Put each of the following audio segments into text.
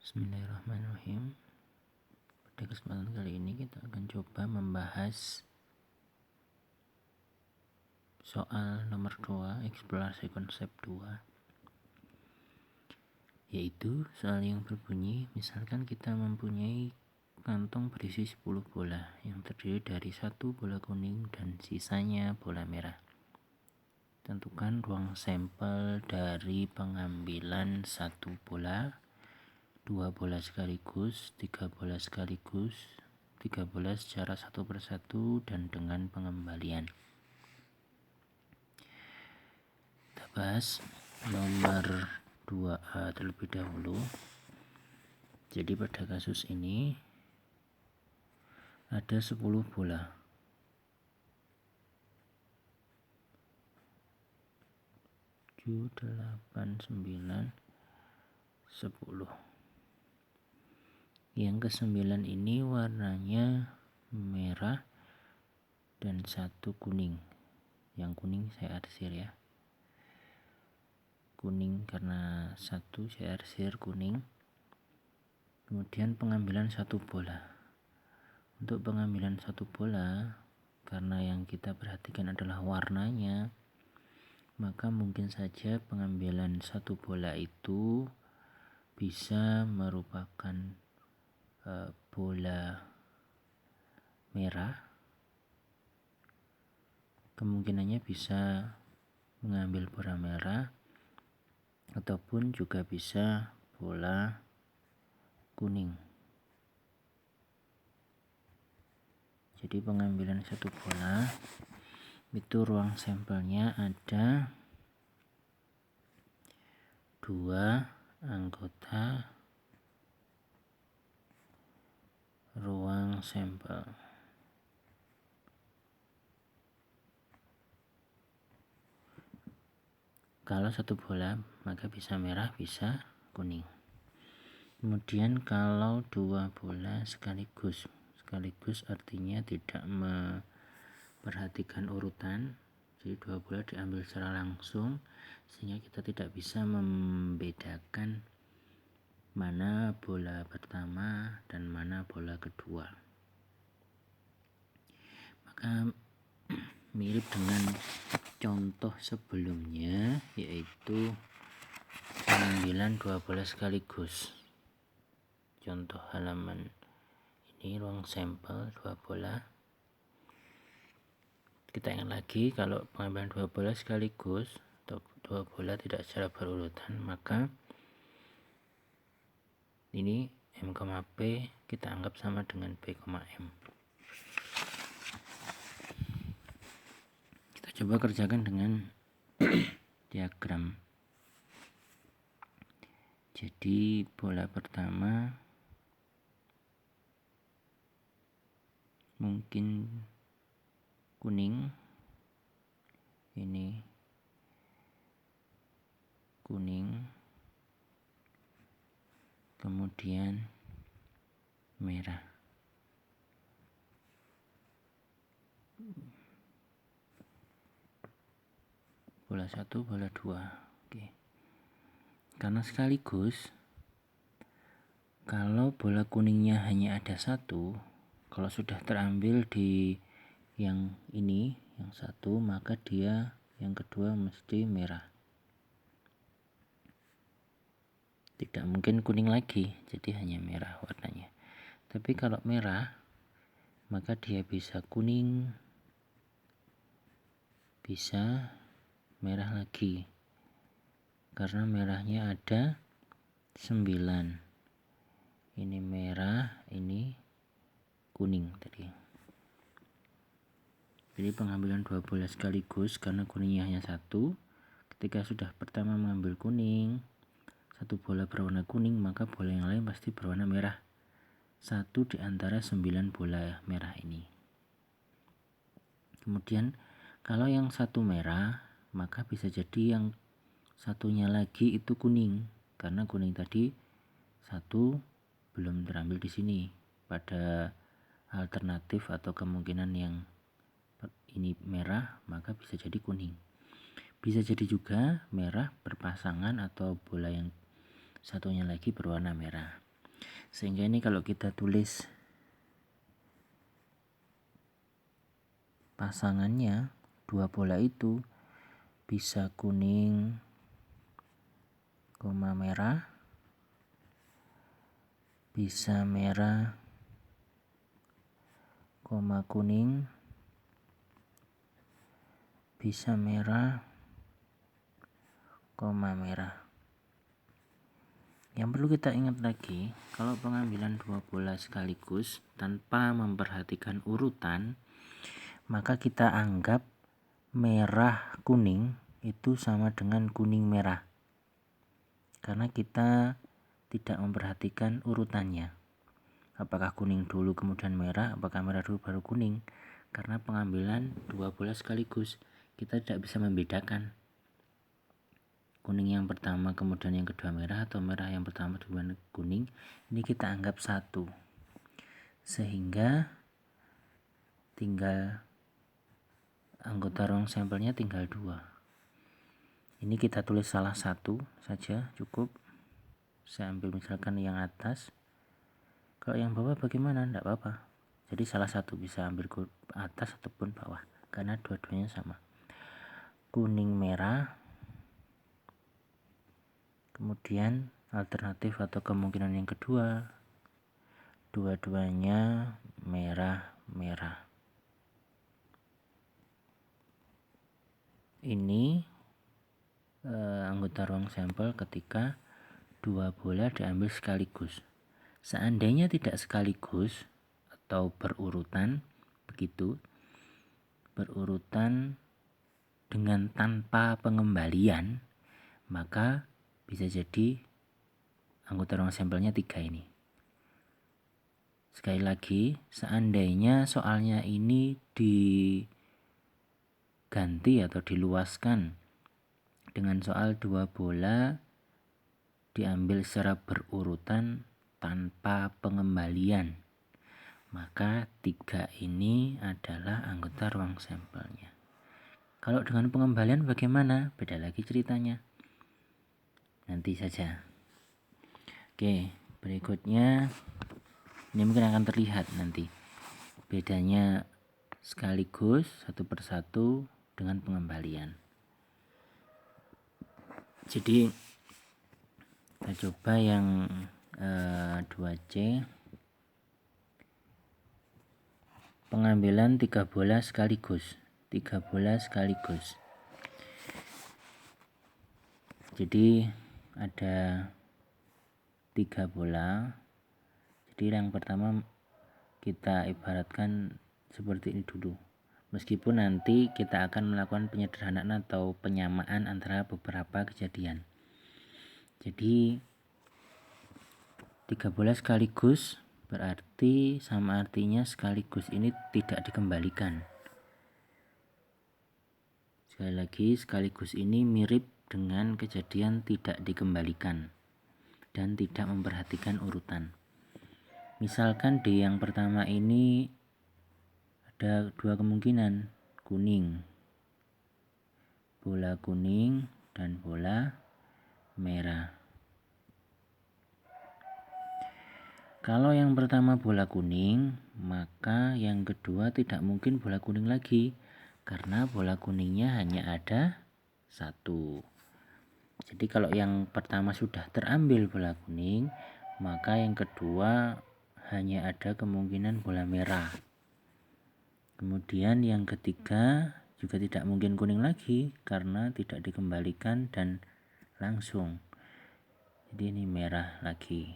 Bismillahirrahmanirrahim. Pada kesempatan kali ini kita akan coba membahas soal nomor 2, eksplorasi konsep 2, yaitu soal yang berbunyi, misalkan kita mempunyai kantong berisi 10 bola yang terdiri dari 1 bola kuning dan sisanya bola merah. Tentukan ruang sampel dari pengambilan 1 bola, 2 bola sekaligus, 3 bola sekaligus, 3 bola secara satu persatu dan dengan pengembalian. Kita bahas nomor 2A terlebih dahulu. Jadi pada kasus ini ada 10 bola. 7, 8, 9, 10. Yang ke-9 ini warnanya merah dan 1 kuning. Yang kuning saya arsir ya. Kuning karena 1 saya arsir kuning. Kemudian pengambilan 1 bola. Untuk pengambilan 1 bola, karena yang kita perhatikan adalah warnanya, maka mungkin saja pengambilan 1 bola itu bisa merupakan bola merah. Kemungkinannya bisa mengambil bola merah ataupun juga bisa bola kuning. Jadi pengambilan 1 bola itu ruang sampelnya ada 2 anggota ruang sampel. Kalau 1 bola maka bisa merah, bisa kuning. Kemudian kalau 2 bola sekaligus artinya tidak memperhatikan urutan. Jadi 2 bola diambil secara langsung sehingga kita tidak bisa membedakan mana bola pertama dan mana bola kedua. Maka mirip dengan contoh sebelumnya, yaitu pengambilan 2 bola sekaligus. Contoh halaman ini ruang sampel 2 bola. Kita ingat lagi, kalau pengambilan 2 bola sekaligus atau 2 bola tidak secara berurutan, maka ini M, P kita anggap sama dengan P, M. Kita coba kerjakan dengan diagram. Jadi bola pertama mungkin kuning, ini kuning, kemudian merah. Bola 1, bola 2. Oke. Karena sekaligus, kalau bola kuningnya hanya ada 1, kalau sudah terambil di yang ini, yang 1, maka dia yang kedua mesti merah. Tidak mungkin kuning lagi, jadi hanya merah warnanya. Tapi kalau merah, maka dia bisa kuning, bisa merah lagi. Karena merahnya ada 9. Ini merah, ini kuning tadi. Jadi pengambilan 2 bola sekaligus karena kuningnya hanya 1. Ketika sudah pertama mengambil kuning, 1 bola berwarna kuning, maka bola yang lain pasti berwarna merah. 1 di antara 9 bola merah ini. Kemudian kalau yang 1 merah, maka bisa jadi yang satunya lagi itu kuning, karena kuning tadi 1 belum terambil di sini. Pada alternatif atau kemungkinan yang ini merah, maka bisa jadi kuning. Bisa jadi juga merah berpasangan atau bola yang satunya lagi berwarna merah. Sehingga ini kalau kita tulis pasangannya, dua bola itu bisa kuning, koma merah, bisa merah, koma kuning, bisa merah, koma merah. Yang perlu kita ingat lagi, kalau pengambilan dua bola sekaligus tanpa memperhatikan urutan, maka kita anggap merah kuning itu sama dengan kuning merah, karena kita tidak memperhatikan urutannya, apakah kuning dulu kemudian merah, apakah merah dulu baru kuning. Karena pengambilan dua bola sekaligus, kita tidak bisa membedakan kuning yang pertama kemudian yang kedua merah, atau merah yang pertama kemudian kuning. Ini kita anggap satu, sehingga tinggal anggota ruang sampelnya tinggal dua. Ini kita tulis salah satu saja cukup. Saya ambil misalkan yang atas, kalau yang bawah bagaimana? Tidak apa-apa. Jadi salah satu bisa ambil ke atas ataupun bawah, karena dua-duanya sama. Kuning merah, kemudian alternatif atau kemungkinan yang kedua, dua-duanya merah-merah. Ini anggota ruang sampel ketika dua bola diambil sekaligus. Seandainya tidak sekaligus atau berurutan, begitu berurutan dengan tanpa pengembalian, maka bisa jadi anggota ruang sampelnya 3 ini. Sekali lagi, seandainya soalnya ini diganti atau diluaskan dengan soal dua bola diambil secara berurutan tanpa pengembalian, maka 3 ini adalah anggota ruang sampelnya. Kalau dengan pengembalian bagaimana? Beda lagi ceritanya. Nanti saja. Oke, berikutnya ini mungkin akan terlihat nanti bedanya sekaligus satu persatu dengan pengembalian. Jadi kita coba yang 2C, pengambilan 3 bola sekaligus. 3 bola sekaligus. Jadi ada 3 bola. Jadi yang pertama kita ibaratkan seperti ini dulu. Meskipun nanti kita akan melakukan penyederhanaan atau penyamaan antara beberapa kejadian. Jadi 3 bola sekaligus berarti sama artinya sekaligus ini tidak dikembalikan. Sekali lagi, sekaligus ini mirip dengan kejadian tidak dikembalikan dan tidak memperhatikan urutan. Misalkan di yang pertama ini ada 2 kemungkinan, kuning, bola kuning dan bola merah. Kalau yang pertama bola kuning, maka yang kedua tidak mungkin bola kuning lagi, karena bola kuningnya hanya ada 1. Jadi kalau yang pertama sudah terambil bola kuning, maka yang kedua hanya ada kemungkinan bola merah. Kemudian yang ketiga juga tidak mungkin kuning lagi karena tidak dikembalikan dan langsung. Jadi ini merah lagi.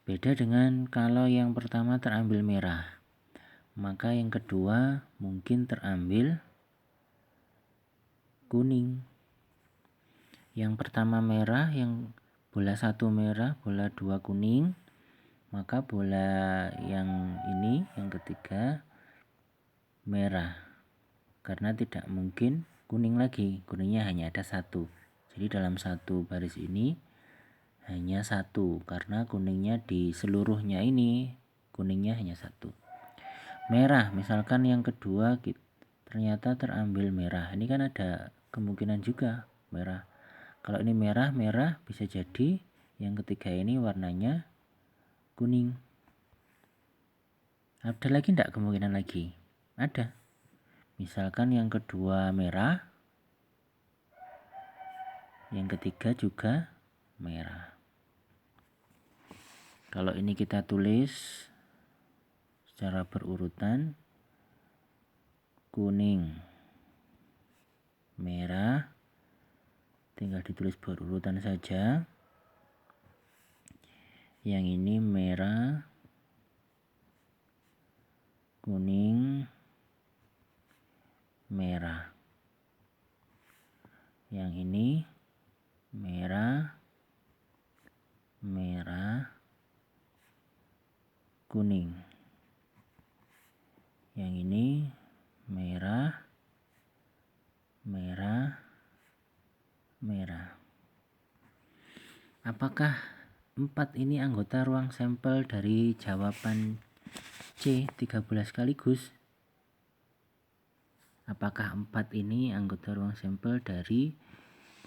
Beda dengan kalau yang pertama terambil merah, maka yang kedua mungkin terambil kuning. Yang pertama merah, yang bola 1 merah, bola 2 kuning, maka bola yang ini yang ketiga merah, karena tidak mungkin kuning lagi, kuningnya hanya ada 1. Jadi dalam satu baris ini hanya 1, karena kuningnya di seluruhnya ini kuningnya hanya 1. Merah, misalkan yang kedua ternyata terambil merah, ini kan ada kemungkinan juga merah. Kalau ini merah bisa jadi Yang ketiga ini warnanya kuning. Ada lagi enggak kemungkinan lagi? Ada. Misalkan yang kedua merah, yang ketiga juga merah. Kalau ini kita tulis secara berurutan, kuning, merah, tinggal ditulis berurutan saja. Yang ini merah, kuning, merah. Yang ini merah, merah, kuning. Yang ini merah, merah, merah. Apakah 4 ini anggota ruang sampel dari jawaban C 13 sekaligus? Apakah 4 ini anggota ruang sampel dari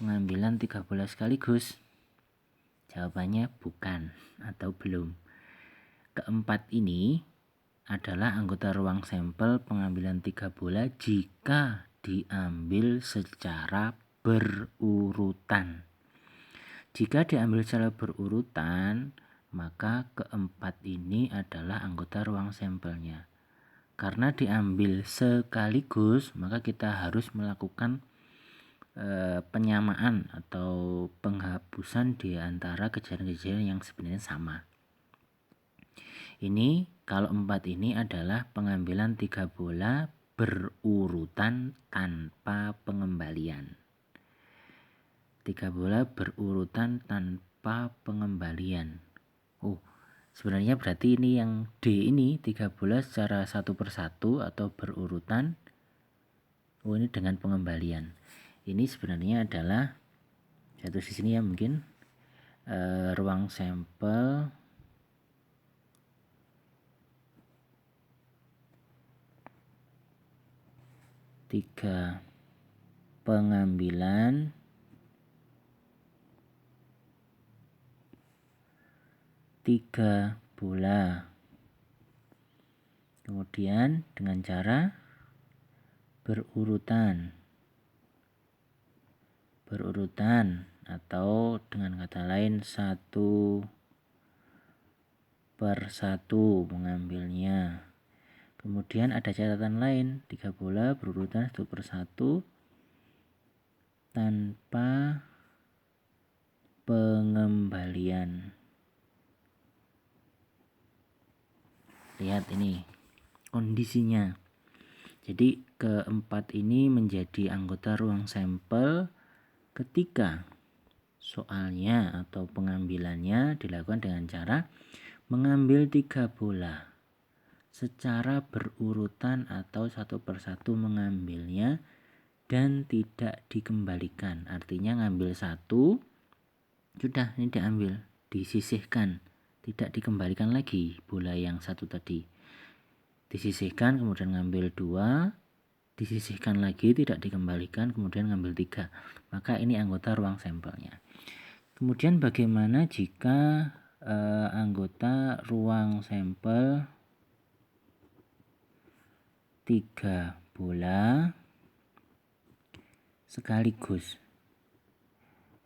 pengambilan 13 sekaligus? Jawabannya bukan atau belum. Keempat ini adalah anggota ruang sampel pengambilan 3 bola jika diambil secara berurutan. Jika diambil secara berurutan, maka keempat ini adalah anggota ruang sampelnya. Karena diambil sekaligus, maka kita harus melakukan penyamaan atau penghapusan di antara kejadian-kejadian yang sebenarnya sama. Ini kalau 4 ini adalah pengambilan 3 bola berurutan tanpa pengembalian. 3 bola berurutan tanpa pengembalian. Sebenarnya berarti ini yang D ini 3 bola secara satu persatu atau berurutan. Ini dengan pengembalian. Ini sebenarnya adalah jatuh di sini ya mungkin ruang sampel tiga pengambilan tiga bola. Kemudian dengan cara berurutan atau dengan kata lain 1 per 1 mengambilnya. Kemudian ada catatan lain, 3 bola berurutan 1 per 1 tanpa pengembalian. Lihat ini kondisinya. Jadi keempat ini menjadi anggota ruang sampel ketika soalnya atau pengambilannya dilakukan dengan cara mengambil 3 bola secara berurutan atau 1 per 1 mengambilnya dan tidak dikembalikan. Artinya ngambil 1, sudah ini diambil, disisihkan, tidak dikembalikan lagi bola yang 1 tadi. Disisihkan, kemudian ngambil 2, disisihkan lagi, tidak dikembalikan, kemudian ngambil 3. Maka ini anggota ruang sampelnya. Kemudian bagaimana jika anggota ruang sampel 3 bola sekaligus?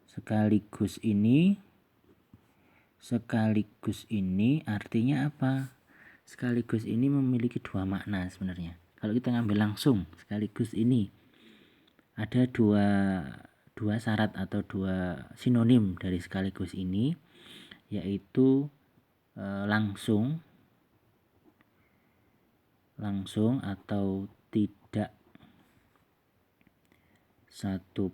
Sekaligus ini artinya apa? Sekaligus ini memiliki 2 makna sebenarnya. Kalau kita ngambil langsung sekaligus ini ada dua syarat atau 2 sinonim dari sekaligus ini, yaitu langsung atau tidak 1